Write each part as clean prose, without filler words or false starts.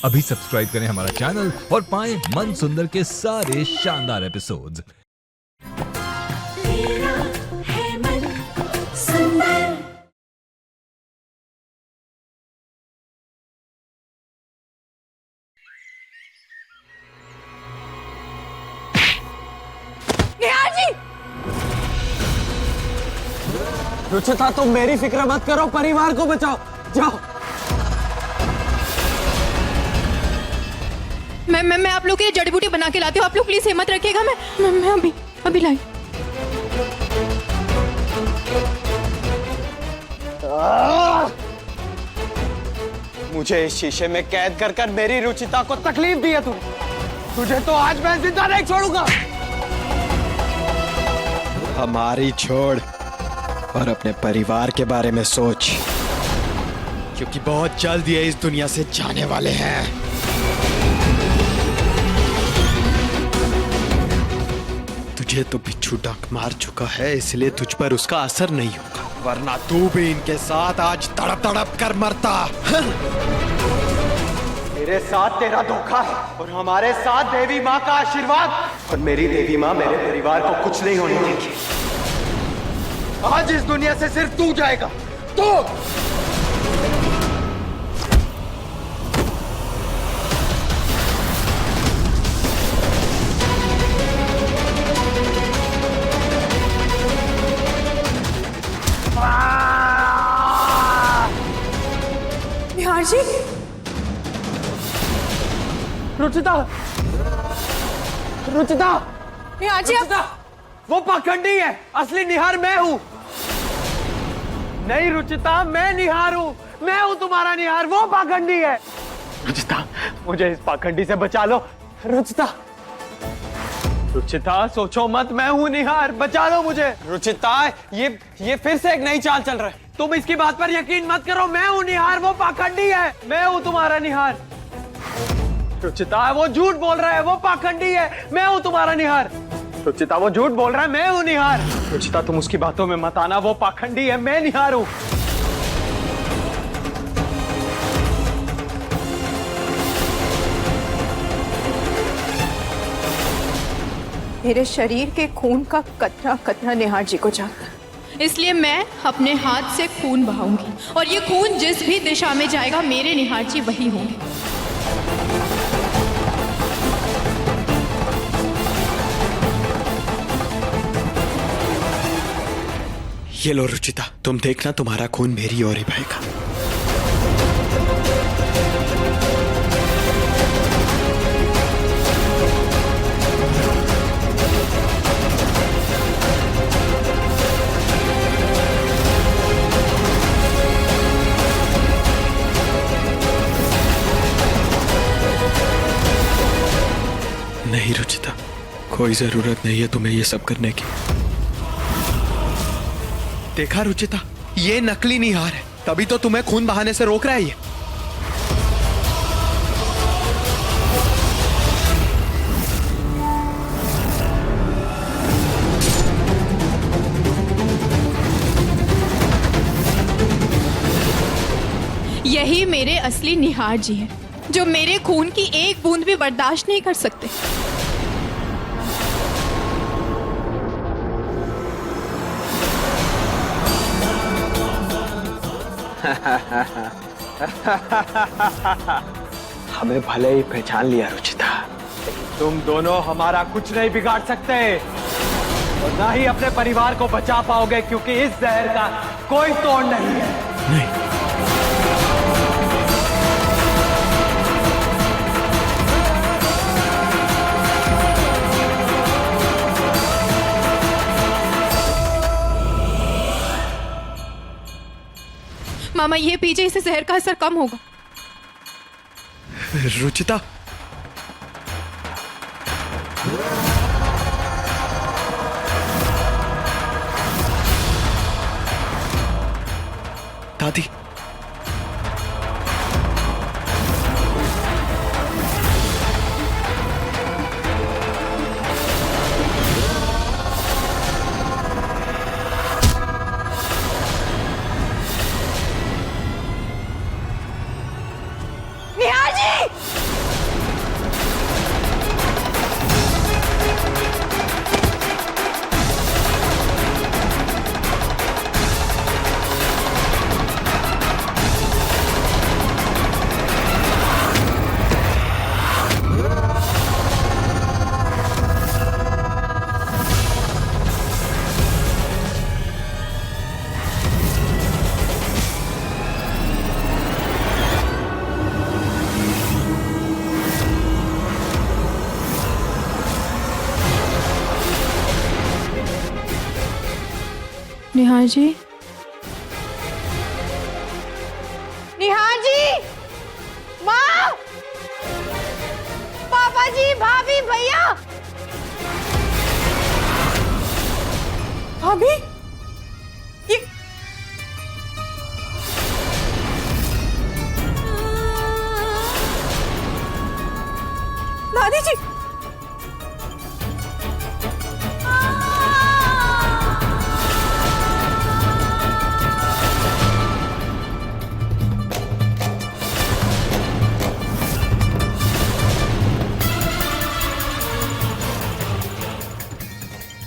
अभी सब्सक्राइब करें हमारा चैनल और पाएं मन सुंदर के सारे शानदार एपिसोड्स। मेरा है मन सुंदर। निहार जी, रुचिता तुम मेरी फिक्र मत करो, परिवार को बचाओ। जाओ। मैं आप लोग के लिए जड़ी बूटी बना के लाती हूँ। आप लोग प्लीज हिम्मत रखिएगा। मैं अभी लाई। मुझे इस शीशे में कैद कर कर मेरी रुचिता को तकलीफ दी है तूने। तुझे तो आज मैं जिंदा नहीं छोड़ूंगा। हमारी छोड़ और अपने परिवार के बारे में सोच, क्योंकि बहुत जल्द ये इस दुनिया से जाने वाले हैं। तुझे तो बिच्छू डंक मार चुका है, इसलिए तुझ पर उसका असर नहीं होगा, वरना तू भी इनके साथ आज तड़प तड़प कर मरता। मेरे साथ तेरा धोखा है और हमारे साथ देवी माँ का आशीर्वाद। और मेरी देवी माँ मेरे परिवार को कुछ नहीं होने देगी। आज इस दुनिया से सिर्फ तू जाएगा। तू निहार जी, रुचिता, रुचिता, निहार जी रुचिता, वो पाखंडी है, असली निहार मैं हूँ। नहीं रुचिता, मैं निहार हूँ, मैं हूँ तुम्हारा निहार, वो पाखंडी है। रुचिता, मुझे इस पाखंडी से बचा लो। रुचिता, रुचिता सोचो मत, मैं हूँ निहार, बचा लो मुझे। रुचिता, ये फिर से एक नई चाल चल रहा है। तुम इसकी बात पर यकीन मत करो, मैं हूँ निहार, वो पाखंडी है, मैं हूँ तुम्हारा निहार। रुचिता, वो झूठ बोल रहा है, वो पाखंडी है, मैं हूँ तुम्हारा निहार। रुचिता, वो झूठ बोल रहा है, मैं हूँ निहार। रुचिता, तुम उसकी बातों में मत आना, वो पाखंडी है, मैं निहार हूँ। मेरे शरीर के खून का कतरा कतरा निहार जी को जाता है, इसलिए मैं अपने हाथ से खून बहाऊंगी और ये खून जिस भी दिशा में जाएगा मेरे निहार जी वही होंगे। ये लो रुचिता, तुम देखना तुम्हारा खून मेरी ओर ही बहेगा। नहीं रुचिता, कोई जरूरत नहीं है तुम्हें ये सब करने की। देखा रुचिता, ये नकली निहार है, तभी तो तुम्हें खून बहाने से रोक रहा है ये। यही मेरे असली निहार जी हैं, जो मेरे खून की एक बूंद भी बर्दाश्त नहीं कर सकते। हमें भले ही पहचान लिया रुचिता, लेकिन तुम दोनों हमारा कुछ नहीं बिगाड़ सकते और ना ही अपने परिवार को बचा पाओगे, क्योंकि इस जहर का कोई तोड़ नहीं है। नहीं, मामा ये पीजिए, इससे जहर का असर कम होगा। रुचिता, दादी, निहार जी! निहार जी, निहार जी, माँ, पापा जी, भाभी, भैया, भाभी ये दादी जी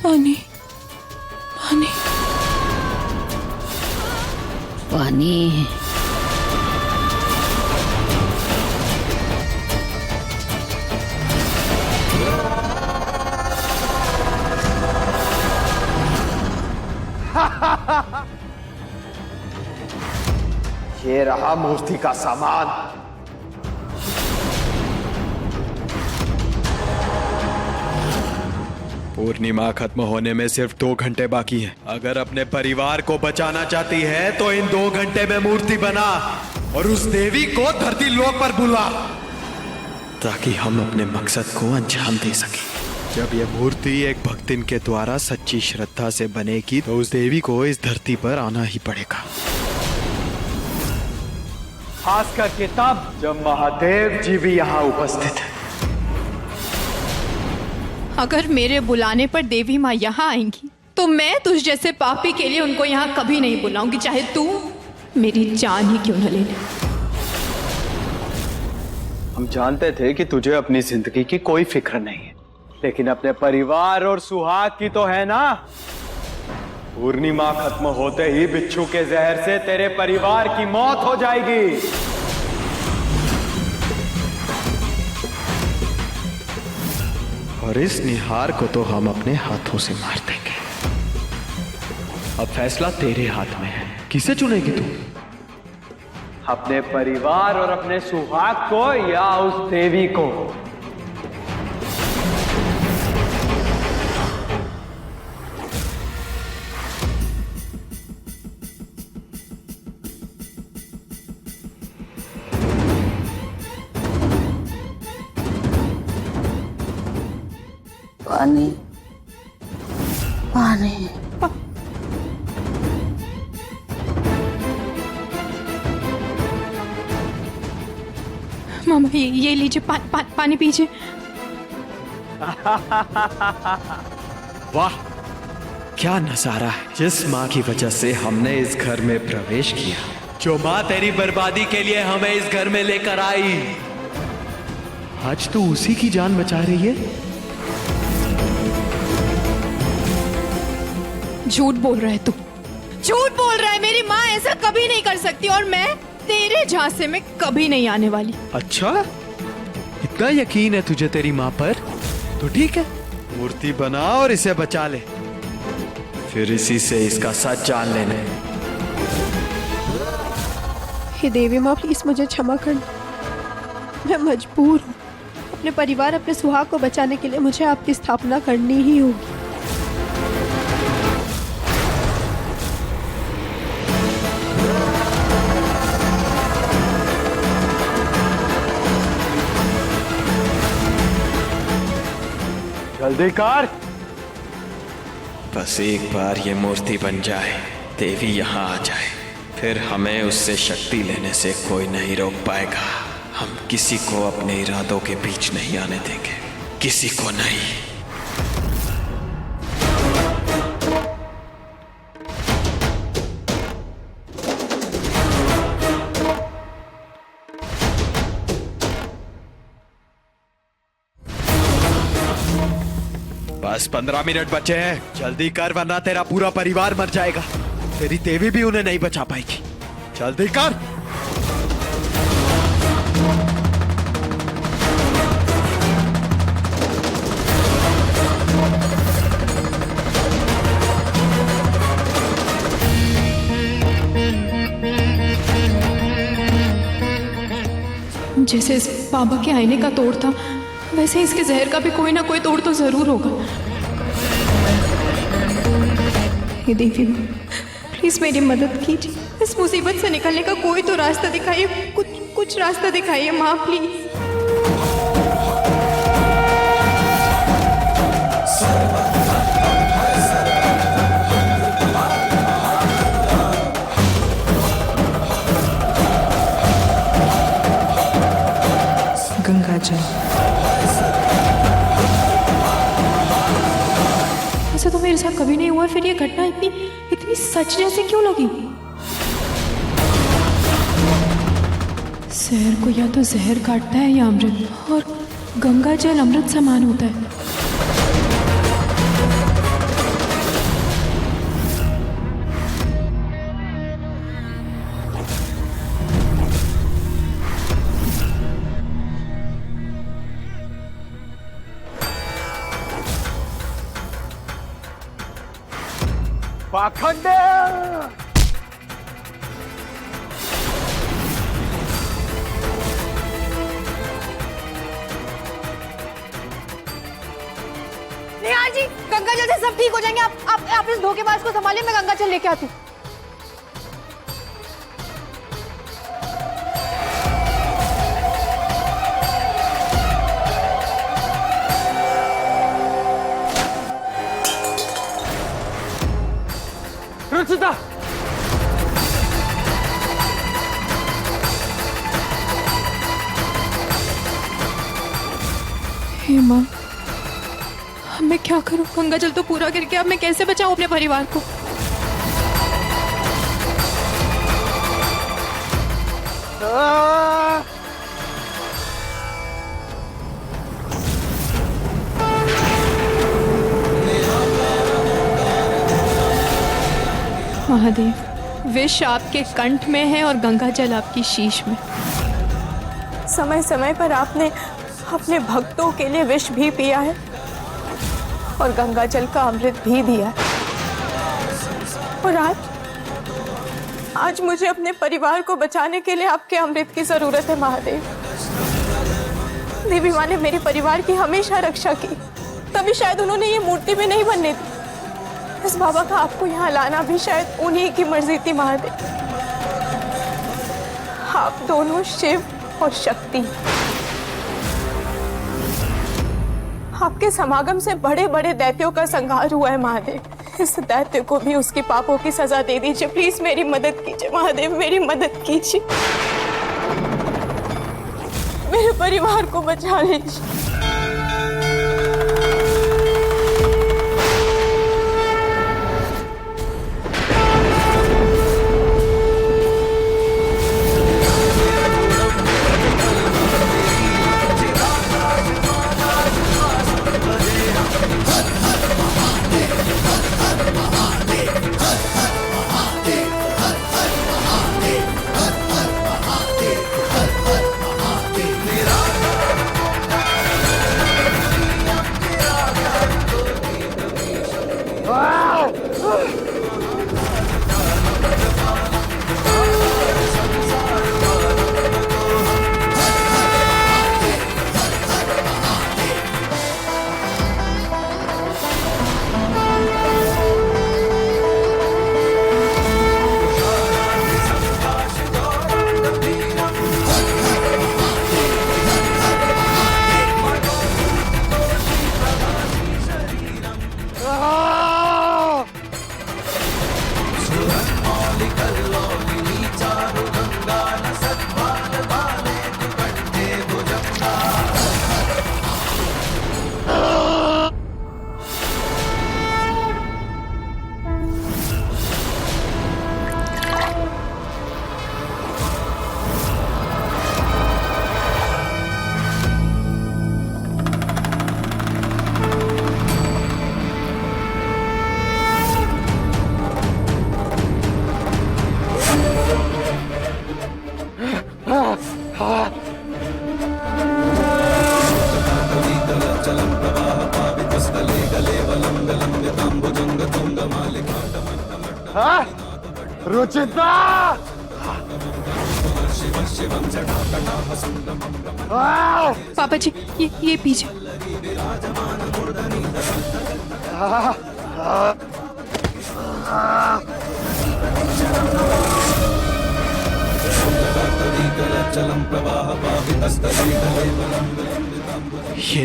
पानी पानी पानी। ये रहा मूर्ति का सामान। पूर्णिमा खत्म होने में सिर्फ 2 घंटे बाकी हैं। अगर अपने परिवार को बचाना चाहती है तो इन 2 घंटे में मूर्ति बना और उस देवी को धरती लोक पर बुला, ताकि हम अपने मकसद को अंजाम दे सकें। जब यह मूर्ति एक भक्तिन के द्वारा सच्ची श्रद्धा से बनेगी तो उस देवी को इस धरती पर आना ही पड़ेगा। खास करके तब जब महादेव जी भी यहाँ उपस्थित है। अगर मेरे बुलाने पर देवी माँ यहाँ आएंगी तो मैं तुझ जैसे पापी के लिए उनको यहाँ कभी नहीं बुलाऊंगी, चाहे तू मेरी जान ही क्यों न ले ले। हम जानते थे कि तुझे अपनी जिंदगी की कोई फिक्र नहीं है, लेकिन अपने परिवार और सुहाग की तो है ना। पूर्णिमा खत्म होते ही बिच्छू के जहर से तेरे परिवार की मौत हो जाएगी। और इस निहार को तो हम अपने हाथों से मार देंगे। अब फैसला तेरे हाथ में है, किसे चुनेगी तू? अपने परिवार और अपने सुहाग को या उस देवी को? पानी पानी। मामा ये लीजिए पानी पीजिए। वाह, क्या नजारा है। जिस माँ की वजह से हमने इस घर में प्रवेश किया, जो माँ तेरी बर्बादी के लिए हमें इस घर में लेकर आई, आज तू उसी की जान बचा रही है। झूठ बोल रहा है तू, झूठ बोल रहा है। मेरी माँ ऐसा कभी नहीं कर सकती और मैं तेरे झांसे में कभी नहीं आने वाली। अच्छा, इतना यकीन है तुझे तेरी माँ पर? तो ठीक है, मूर्ति बना और इसे बचा ले, फिर इसी से इसका सच जान लेने। हे देवी माँ, प्लीज मुझे क्षमा कर, मैं मजबूर हूँ। अपने परिवार, अपने सुहाग को बचाने के लिए मुझे आपकी स्थापना करनी ही होगी। जल्दी कर। बस एक बार ये मूर्ति बन जाए, देवी यहाँ आ जाए, फिर हमें उससे शक्ति लेने से कोई नहीं रोक पाएगा। हम किसी को अपने इरादों के बीच नहीं आने देंगे, किसी को नहीं। बस 15 मिनट बचे हैं, जल्दी कर वरना तेरा पूरा परिवार मर जाएगा। तेरी देवी भी उन्हें नहीं बचा पाएगी, जल्दी कर। जैसे इस बाबा के आईने का तोड़ था, वैसे इसके जहर का भी कोई ना कोई तोड़ तो जरूर होगा। हे देवी माँ, प्लीज मेरी मदद कीजिए। इस मुसीबत से निकलने का कोई तो रास्ता दिखाइए, कुछ रास्ता दिखाइए माँ, प्लीज। गंगा जल। ऐसा तो मेरे साथ कभी नहीं हुआ, फिर ये घटना इतनी सच जैसी क्यों लगी? शहर को या तो जहर काटता है या अमृत, और गंगा जल अमृत समान होता है। पाखंडे! निहार जी, गंगा जल से सब ठीक हो जाएंगे। आप इस धोखेबाज को संभालिए, मैं गंगा जल लेके आती हूँ। रुचिता! हे माँ, अब मैं क्या करूं? गंगा जल तो पूरा गिर गया, अब मैं कैसे बचाऊं अपने परिवार को? महादेव, विष आपके कंठ में है और गंगा जल आपकी शीश में। समय समय पर आपने अपने भक्तों के लिए विष भी पिया है और गंगा जल का अमृत भी दिया है। और आज मुझे अपने परिवार को बचाने के लिए आपके अमृत की जरूरत है महादेव। देवी माँ ने मेरे परिवार की हमेशा रक्षा की, तभी शायद उन्होंने ये मूर्ति भी नहीं बनने दी। इस बाबा का आपको यहाँ लाना भी शायद उन्हीं की मर्जी थी महादेव। आप दोनों शिव और शक्ति, आपके समागम से बड़े बड़े दैत्यों का संहार हुआ है महादेव। इस दैत्य को भी उसके पापों की सजा दे दीजिए। प्लीज मेरी मदद कीजिए महादेव, मेरी मदद कीजिए, मेरे परिवार को बचा लीजिए। रुचिता! पापा जी, ये पीछे। ये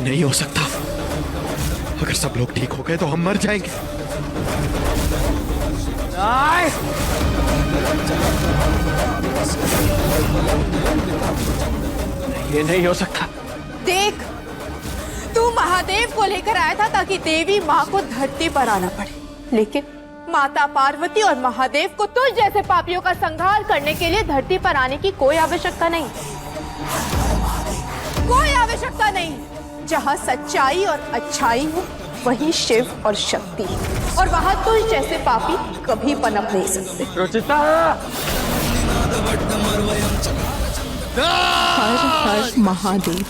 नहीं हो सकता। अगर सब लोग ठीक हो गए तो हम मर जाएंगे। ये नहीं हो सकता। देख, तू महादेव को लेकर आया था ताकि देवी माँ को धरती पर आना पड़े, लेकिन माता पार्वती और महादेव को तुझ जैसे पापियों का संहार करने के लिए धरती पर आने की कोई आवश्यकता नहीं। कोई आवश्यकता नहीं। जहाँ सच्चाई और अच्छाई हो वहीं शिव और शक्ति है, और वहाँ तुझ जैसे पापी कभी पनप नहीं सकते। रुचिता, हर हर महादेव।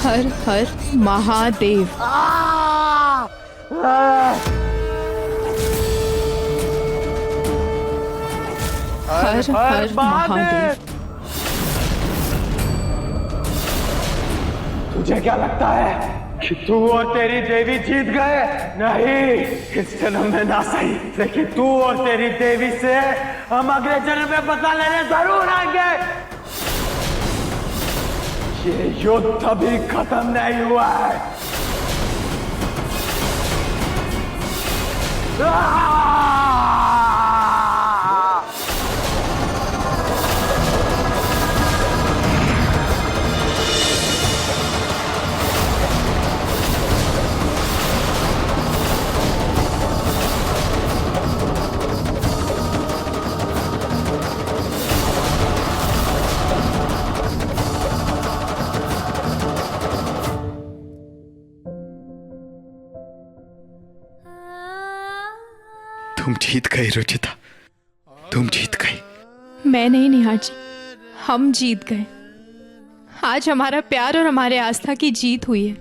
हर हर महादेव। हर हर महादेव। तुझे क्या लगता है कि तू और तेरी देवी जीत गए? नहीं, इस जन्म में ना सही, लेकिन तू और तेरी देवी से हम अगले जन्म में बदला लेने जरूर आएंगे। ये युद्ध अभी खत्म नहीं हुआ है। तुम जीत गई रुचिता, तुम जीत गई। मैं नहीं निहार जी, हम जीत गए। आज हमारा प्यार और हमारे आस्था की जीत हुई है।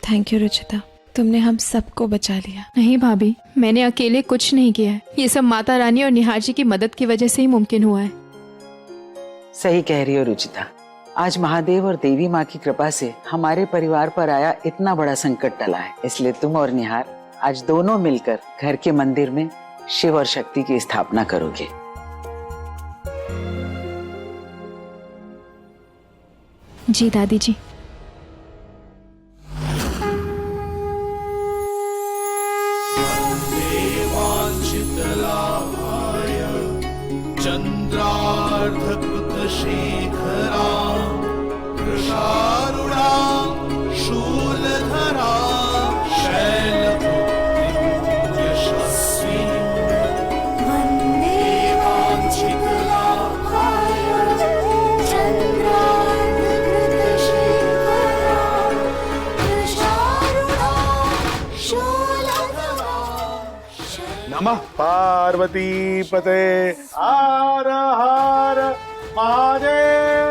थैंक यू रुचिता, तुमने हम सबको बचा लिया। नहीं भाभी, मैंने अकेले कुछ नहीं किया है। ये सब माता रानी और निहार जी की मदद की वजह से ही मुमकिन हुआ है। सही कह रही हो रुचिता। आज महादेव और देवी माँ की कृपा से हमारे परिवार पर आया इतना बड़ा संकट टला है। इसलिए तुम और निहार आज दोनों मिलकर घर के मंदिर में शिव और शक्ति की स्थापना करोगे। जी दादी जी। शेखरा कृशारुणा शूलधरा यशस्वी वन्दे वाञ्छितलाभाय चन्द्रार्धकृतशेखरा कृशारुणा शूलधरा। नमः पार्वती पते हर हर महादेव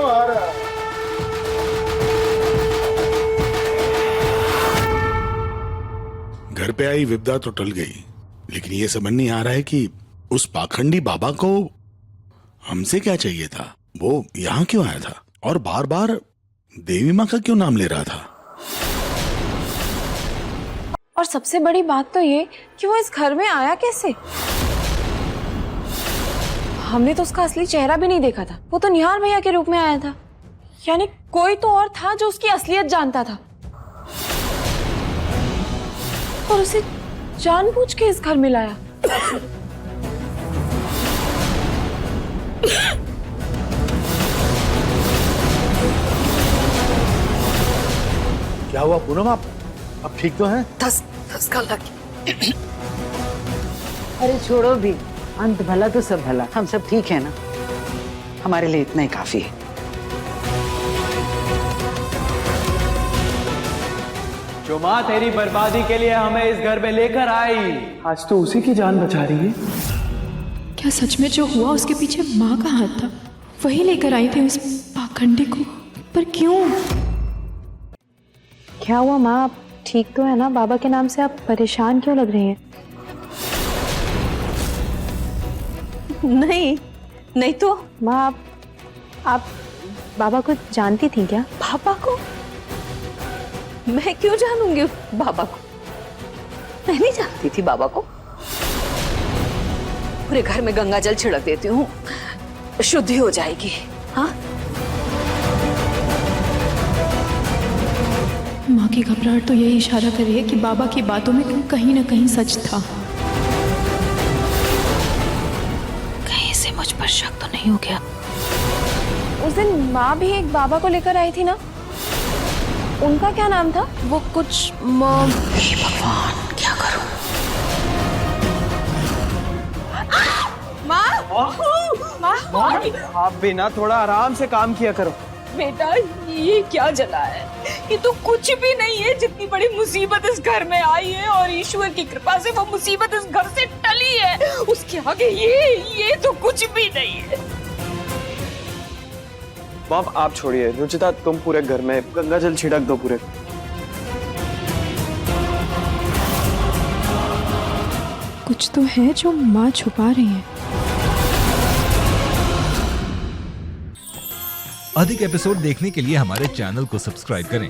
हर। घर पे आई विपदा तो टल गई, लेकिन ये समझ नहीं आ रहा है कि उस पाखंडी बाबा को हमसे क्या चाहिए था। वो यहाँ क्यों आया था और बार बार देवी माँ का क्यों नाम ले रहा था। और सबसे बड़ी बात तो ये कि वो इस घर में आया कैसे। हमने तो उसका असली चेहरा भी नहीं देखा था। वो तो निहार भैया के रूप में आया था, यानी कोई तो और था जो उसकी असलियत जानता था और उसे जानबूझ के इस घर में लाया। क्या हुआ पूनम, आप अब ठीक तो हैं? दस का लग। अरे छोड़ो भी, अंत भला तो सब भला। हम सब ठीक है ना, हमारे लिए इतना ही काफी है। जो माँ तेरी बर्बादी के लिए हमें इस घर में लेकर आई, आज तो उसी की जान बचा रही है। क्या सच में जो हुआ उसके पीछे माँ का हाथ था? वही लेकर आई थी उस पाखंडी को, पर क्यों? क्या हुआ माँ, आप ठीक तो है ना? बाबा के नाम से आप परेशान क्यों लग रही हैं? नहीं नहीं तो माँ आप बाबा को जानती थी क्या? पापा को? मैं क्यों जानूंगी बाबा को? मैं नहीं जानती थी बाबा को। पूरे घर में गंगा जल छिड़क देती हूँ, शुद्धि हो जाएगी। हाँ, माँ की घबराहट तो यही इशारा कर रही है कि बाबा की बातों में कहीं ना कहीं सच था। कहीं से मुझ पर शक तो नहीं हो गया? उस दिन माँ भी एक बाबा को लेकर आई थी ना, उनका क्या नाम था? वो कुछ हे भगवान, क्या करूं? आप भी ना थोड़ा आराम से काम किया करो। बेटा ये क्या जला है? ये तो कुछ भी नहीं है। जितनी बड़ी मुसीबत इस घर में आई है और ईश्वर की कृपा से वो मुसीबत इस घर से टली है, उसके आगे ये तो कुछ भी नहीं है। मॉम आप छोड़िए, रुचिता तुम पूरे घर में गंगा जल छिड़क दो पूरे। कुछ तो है जो माँ छुपा रही है। अधिक एपिसोड देखने के लिए हमारे चैनल को सब्सक्राइब करें